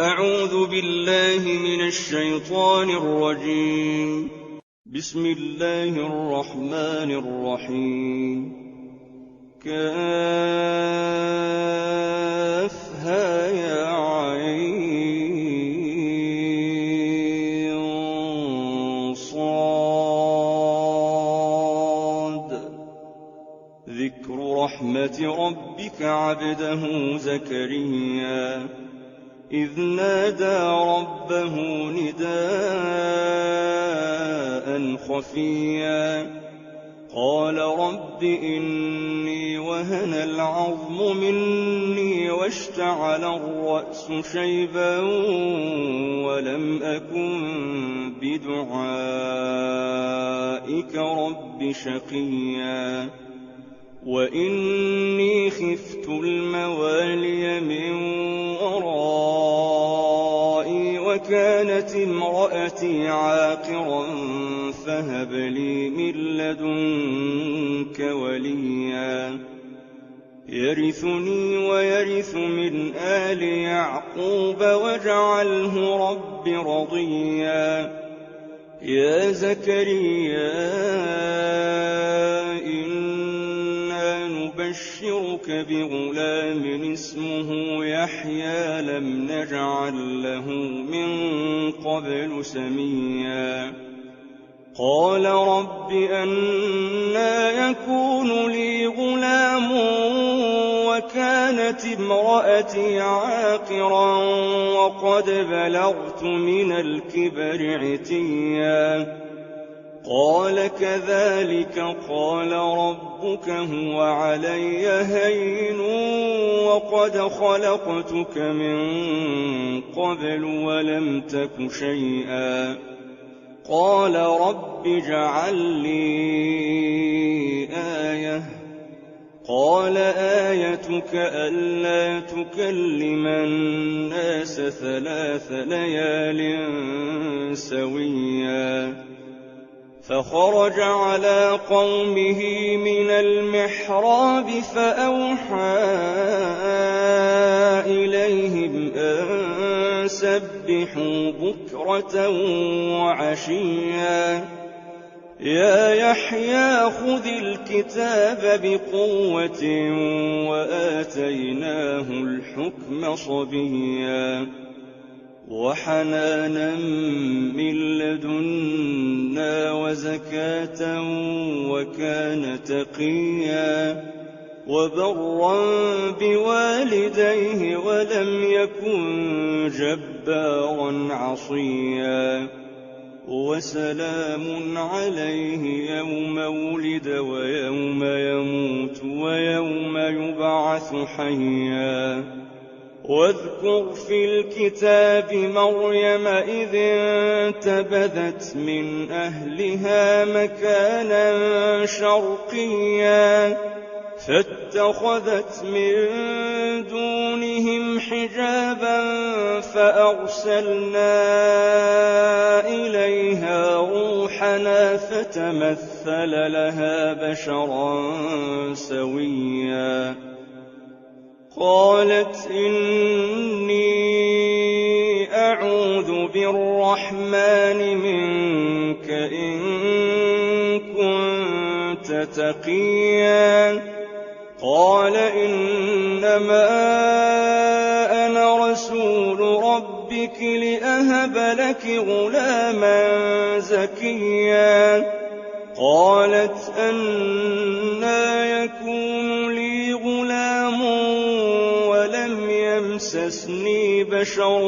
أعوذ بالله من الشيطان الرجيم. بسم الله الرحمن الرحيم. كافها يا عين صاد. ذكر رحمة ربك عبده زكريا إذ نادى ربه نداء خفيا قال رب إني وهن العظم مني واشتعل الرأس شيبا ولم أكن بدعائك رب شقيا وإني خفت الموالي من ورائي وكانت امرأتي عاقرا فهب لي من لدنك وليا يرثني ويرث من آل يعقوب واجعله رب رضيا. يا زكريا نبشرك بغلام اسمه يحيى لم نجعل له من قبل سميا قال رب أنى يكون لي غلام وكانت امرأتي عاقرا وقد بلغت من الكبر عتيا قال كذلك قال ربك هو علي هين وقد خلقتك من قبل ولم تك شيئا قال رب اجعل لي آية قال آيتك ألا تكلم الناس 3 ليال سويا فخرج على قومه من المحراب فأوحى إليهم أن سبحوا بكرة وعشيا يا يحيى خذ الكتاب بقوة وآتيناه الحكم صبيا وحنانا من لدنا وزكاة وكان تقيا وبرا بوالديه ولم يكن جبارا عصيا وسلام عليه يوم ولد ويوم يموت ويوم يبعث حيا واذكر في الكتاب مريم إذ انتبذت من أهلها مكانا شرقيا فاتخذت من دونهم حجابا فأرسلنا إليها روحنا فتمثل لها بشرا سويا قالت إني أعوذ بالرحمن منك إن كنت تقيا قال إنما أنا رسول ربك لأهب لك غلاما زكيا قالت أنى يكون لي غلام ولم يمسسني بشر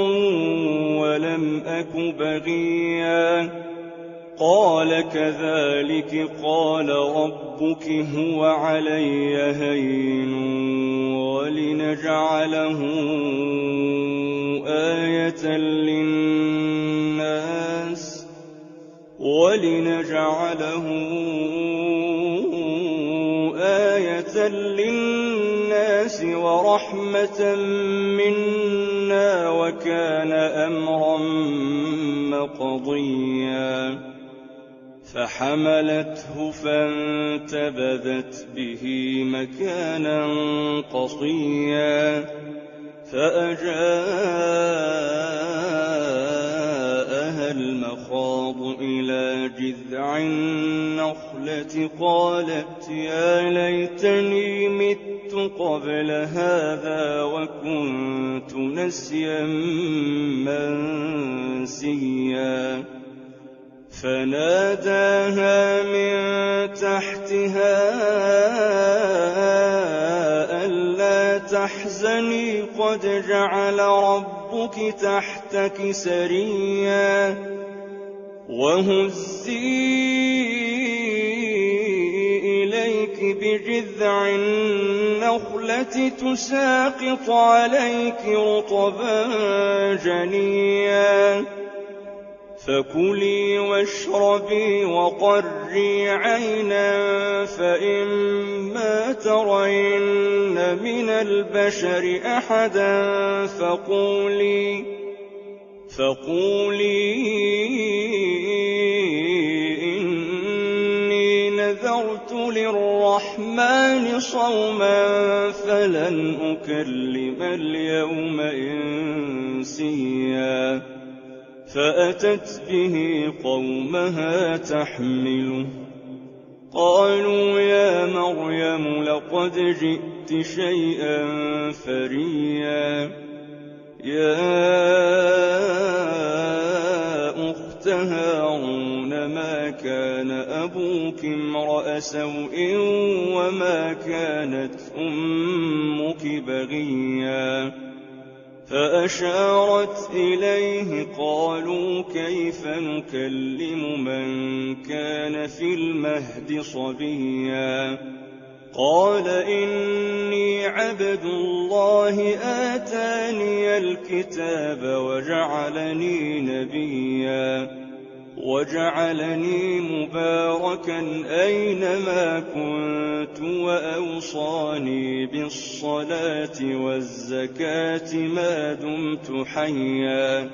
ولم أك بغيا قال كذلك قال ربك هو علي هين ولنجعله آية للناس ورحمة منا وكان أمرا مقضيا فحملته فانتبذت به مكانا قصيا فأجاء جذع النخلة قالت يا ليتني مت قبل هذا وكنت نسيا منسيا فناداها من تحتها ألا تحزني قد جعل ربك تحتك سريا وهزي إليك بجذع النخلة تساقط عليك رطبا جنيا فكلي واشربي وقري عينا فإما ترين من البشر أحدا فقولي إني نذرت للرحمن صوما فلن أكلم اليوم إنسيا فأتت به قومها تحمله قالوا يا مريم لقد جئت شيئا فريا يا أخت هارون ما كان أبوك امرأ سوء وما كانت أمك بغيا فأشارت إليه قالوا كيف نكلم من كان في المهد صبيا قال إني عبد الله آتاني الكتاب وجعلني نبيا وجعلني مباركا أينما كنت وأوصاني بالصلاة والزكاة ما دمت حيا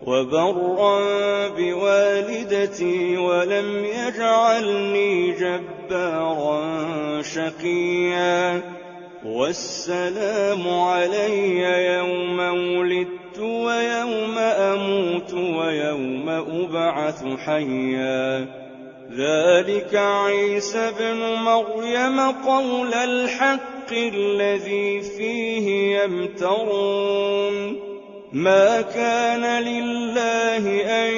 وبرا بوالدتي ولم يجعلني جبارا شقيا والسلام علي يوم ولدت ويوم أموت ويوم أبعث حيا ذلك عيسى بن مريم قول الحق الذي فيه يمترون ما كان لله أن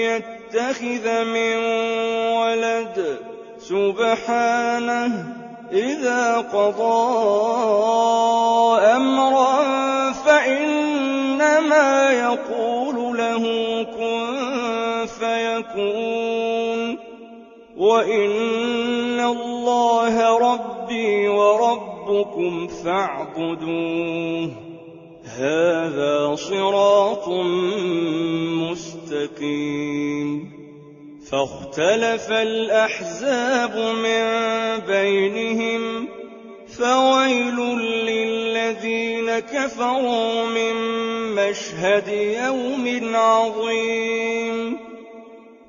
يتخذ من ولد سبحانه إذا قضى أمرا فإنما يقول له كن فيكون وإن الله ربي وربكم فاعبدوه هذا صراط مستقيم فاختلف الأحزاب من بينهم فويل للذين كفروا من مشهد يوم عظيم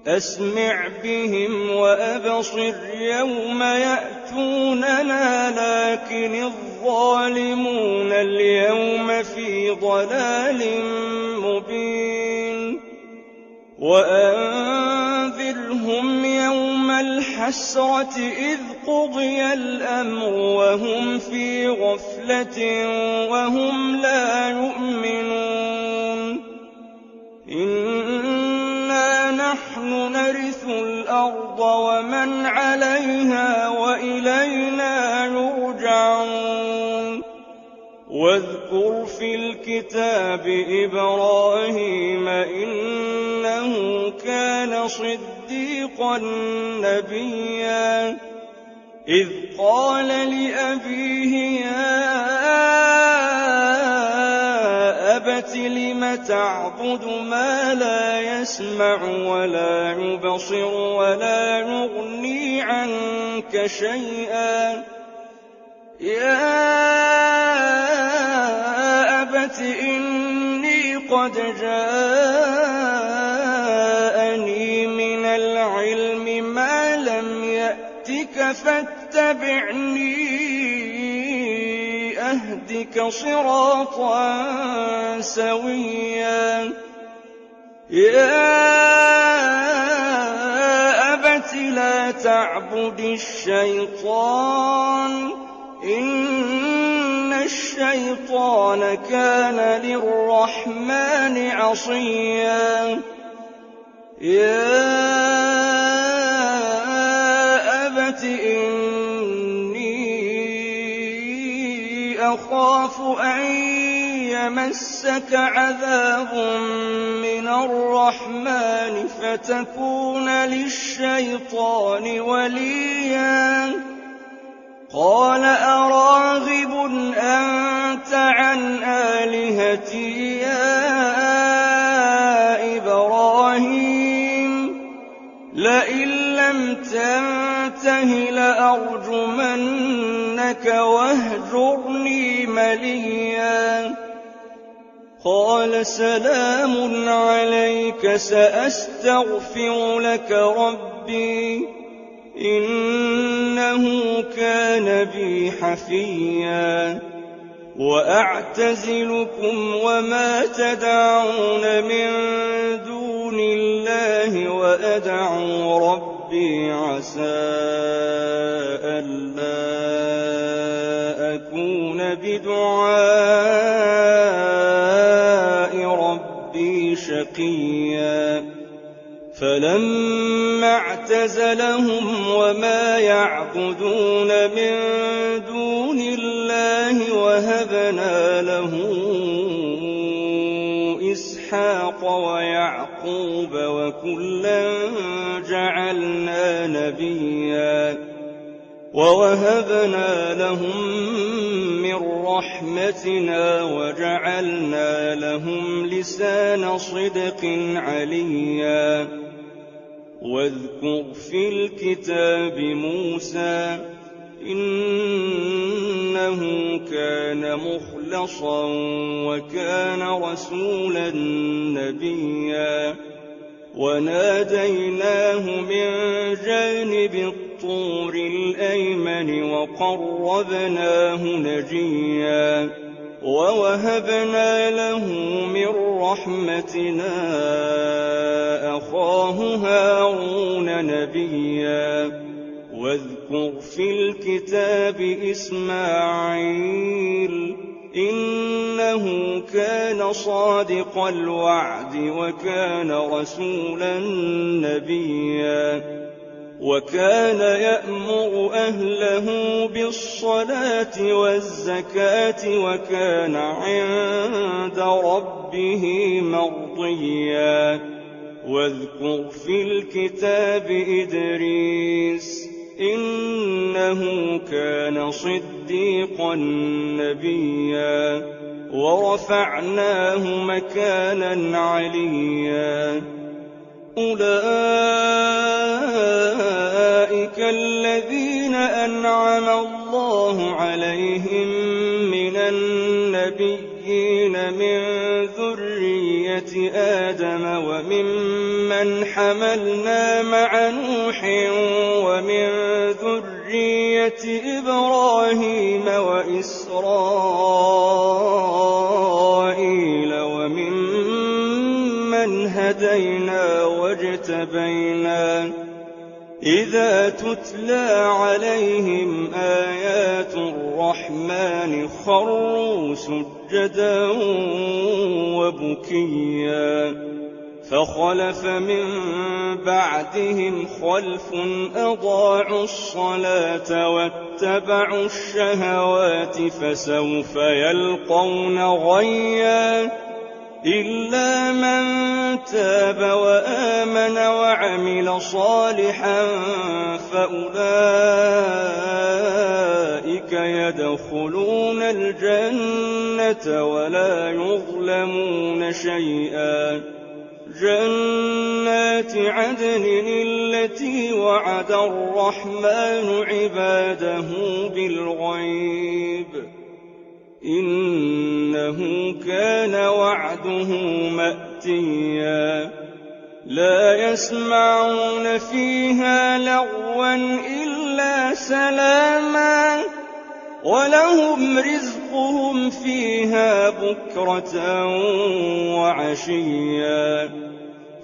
أسمع بهم وأبصر يوم يأتوننا لكن الظالمون اليوم في ضلال مبين وأنذرهم يوم الحسرة إذ قضي الأمر وهم في غفلة وهم لا يؤمنون إنا نحن نرث الأرض ومن عليها وإلينا يرجعون واذكر في الكتاب إبراهيم إنه كان صديقا نبيا إذ قال لأبيه يا أبت لم تعبد ما لا يسمع ولا يبصر ولا يغني عنك شيئا يا أبت إني قد جاءني من العلم ما لم يأتك فاتبعني أهدك صراطا سويا يا تعبد الشيطان إن الشيطان كان للرحمن عصيا يا أبت إني أخاف أن يمسك عذاب من الرحمن فتكون للشيطان وليا قال أراغب أنت عن آلهتي يا إبراهيم لئن لم تنته لأرجمنك واهجرني مليا قال سلام عليك سأستغفر لك ربي إنه كان بي حفيا وأعتزلكم وما تدعون من دون الله وأدعو ربي عسى ألا أكون بدعاء ربي شقيا فلما اعتزلهم وما يعبدون من دون الله وهبنا له إسحاق ويعقوب وكلا جعلنا نبيا ووهبنا لهم من رحمتنا وجعلنا لهم لسان صدق عليا واذكر في الكتاب موسى إنه كان مخلصا وكان رسولا نبيا وناديناه من جانب الطور الأيمن وقربناه نجيا ووهبنا له من رحمتنا أخاه هارون نبيا واذكر في الكتاب إسماعيل إنه كان صادق الوعد وكان رسولا نبيا وكان يأمر أهله بالصلاة والزكاة وكان عند ربه مرضيا واذكر في الكتاب إدريس إنه كان صديقا نبيا ورفعناه مكانا عليا أولئك الذين أنعم الله عليهم من النبيين من ذرية آدم وممن حملنا مع نوح ومن ذرية إبراهيم وإسرائيل وممن هدينا واجتبينا إذا تتلى عليهم آيات الرحمن خروا سجدا وبكيا فخلف من بعدهم خلف أضاعوا الصلاة واتبعوا الشهوات فسوف يلقون غيا إلا من تاب وآمن وعمل صالحا فأولئك يدخلون الجنة ولا يظلمون شيئا جنات عدن التي وعد الرحمن عباده بالغيب إنه كان وعده مأتيا لا يسمعون فيها لغوا إلا سلاما ولهم رزقهم فيها بكرة وعشيا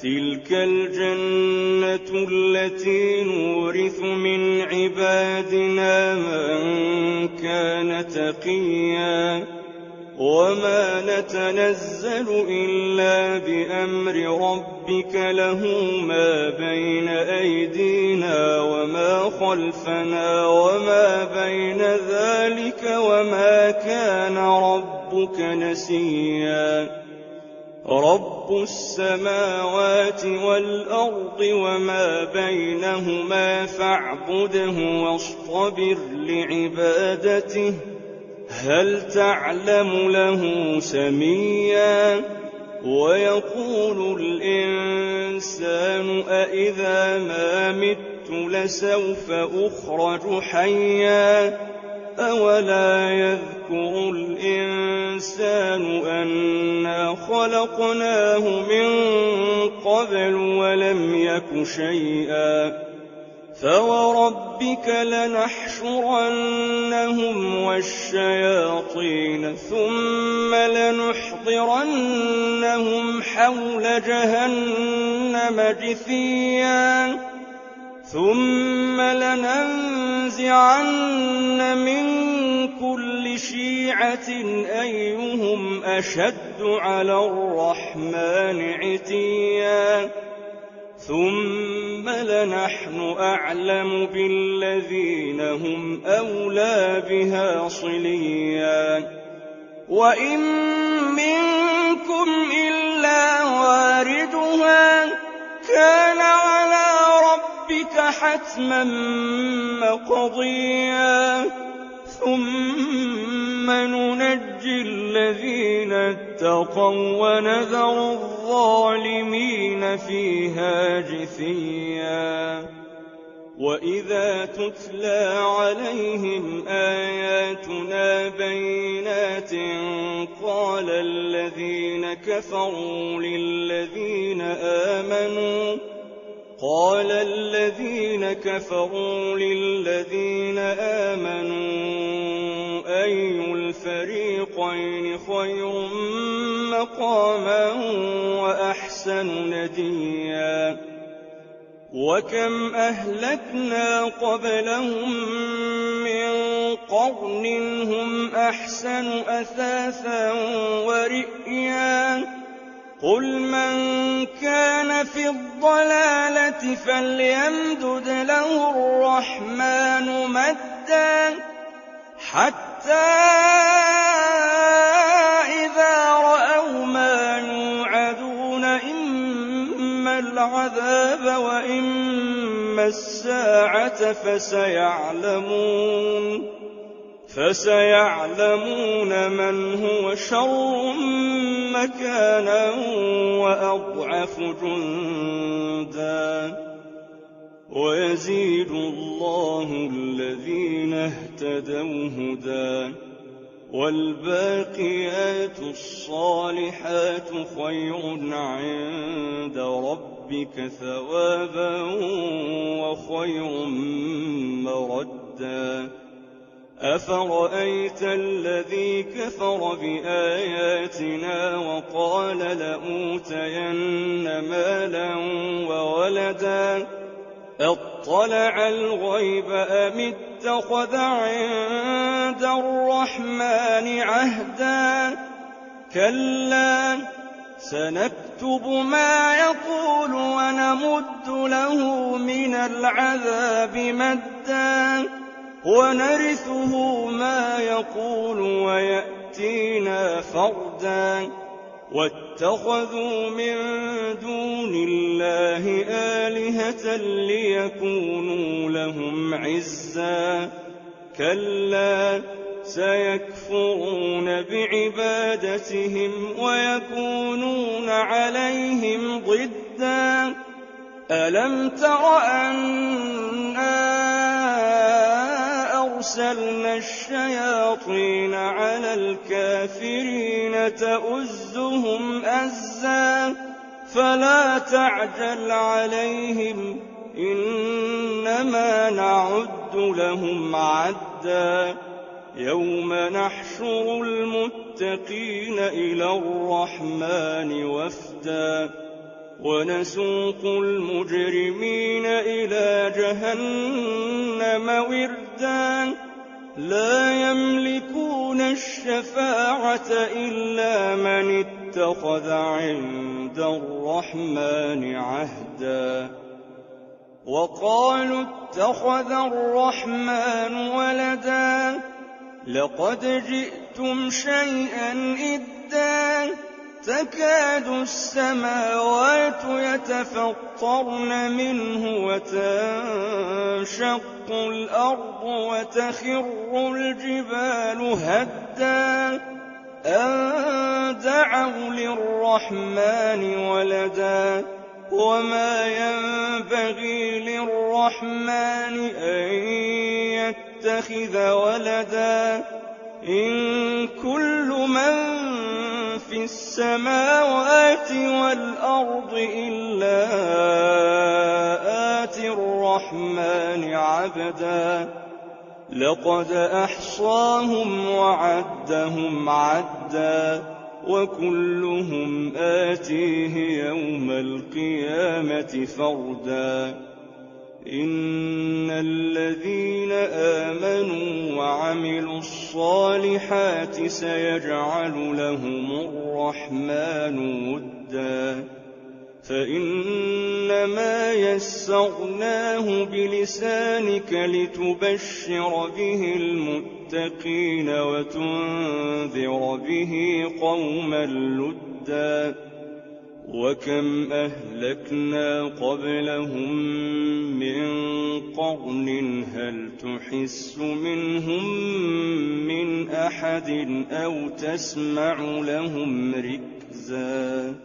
تلك الجنة التي نورث من عبادنا من كان تقيا وما نتنزل إلا بأمر ربك له ما بين أيدينا وما خلفنا وما بين ذلك وما كان ربك نسيا رب السماوات والأرض وما بينهما فاعبده واصطبر لعبادته هل تعلم له سميا ويقول الإنسان أإذا ما مت لسوف أخرج حيا أولا يذكر الإنسان أنا خلقناه من قبل ولم يك شيئا فوربك لنحشرنهم والشياطين ثم لنحضرنهم حول جهنم جثيا ثم لننزعن من كل شيعة أيهم أشد على الرحمن عتيا ثم لنحن أعلم بالذين هم أولى بها صليا وإن منكم إلا واردها كان على ربك حتما مقضيا ثم ننجي الذين اتقوا ونذر الظالمين فيها جثيا وإذا تتلى عليهم آياتنا بينات قال الذين كفروا للذين آمنوا أي الفريقين خير مقاما وأحسن نديا وكم أهلكنا قبلهم من قرن هم أحسن أثاثا ورئيا قل من كان في الضلالة فليمدد له الرحمن مدا حتى إذا رأوا ما يوعدون إما العذاب وإما الساعة فسيعلمون من هو شر مكانا وأضعف جندا ويزيد الله الذين اهتدوا هدى والباقيات الصالحات خير عند ربك ثوابا وخير مردا أفرأيت الذي كفر بآياتنا وقال لأوتين مالا وولدا اطلع الغيب أم اتخذ عند الرحمن عهدا كلا سنكتب ما يقول ونمد له من العذاب مدا ونرثه ما يقول ويأتينا فردا واتخذوا من دون الله آلهة ليكونوا لهم عزا كلا سيكفرون بعبادتهم ويكونون عليهم ضدا ألم تر أنا أرسلنا الشياطين على الكافرين تؤزهم أزا فلا تعجل عليهم إنما نعد لهم عدا يوم نحشر المتقين إلى الرحمن وفدا ونسوق المجرمين إلى جهنم وردا لا يملكون الشفاعة إلا من اتخذ عند الرحمن عهدا وقالوا اتخذ الرحمن ولدا لقد جئتم شيئا إدا تكاد السماوات يتفطرن منه وتنشق الأرض وتخر الجبال هدا أن دعوا للرحمن ولدا وما ينبغي للرحمن أن يتخذ ولدا إن كل من في السماوات والأرض إلا آتي الرحمن عبدا لقد أحصاهم وعدهم عدا وكلهم آتيه يوم القيامة فردا إن الذين آمنوا وعملوا الصالحات سيجعل لهم الرحمن ودا فإنما يسرناه بلسانك لتبشر به المتقين وتنذر به قوما لدا وكم أهلكنا قبلهم من قرن هل تحس منهم من أحد أو تسمع لهم ركزا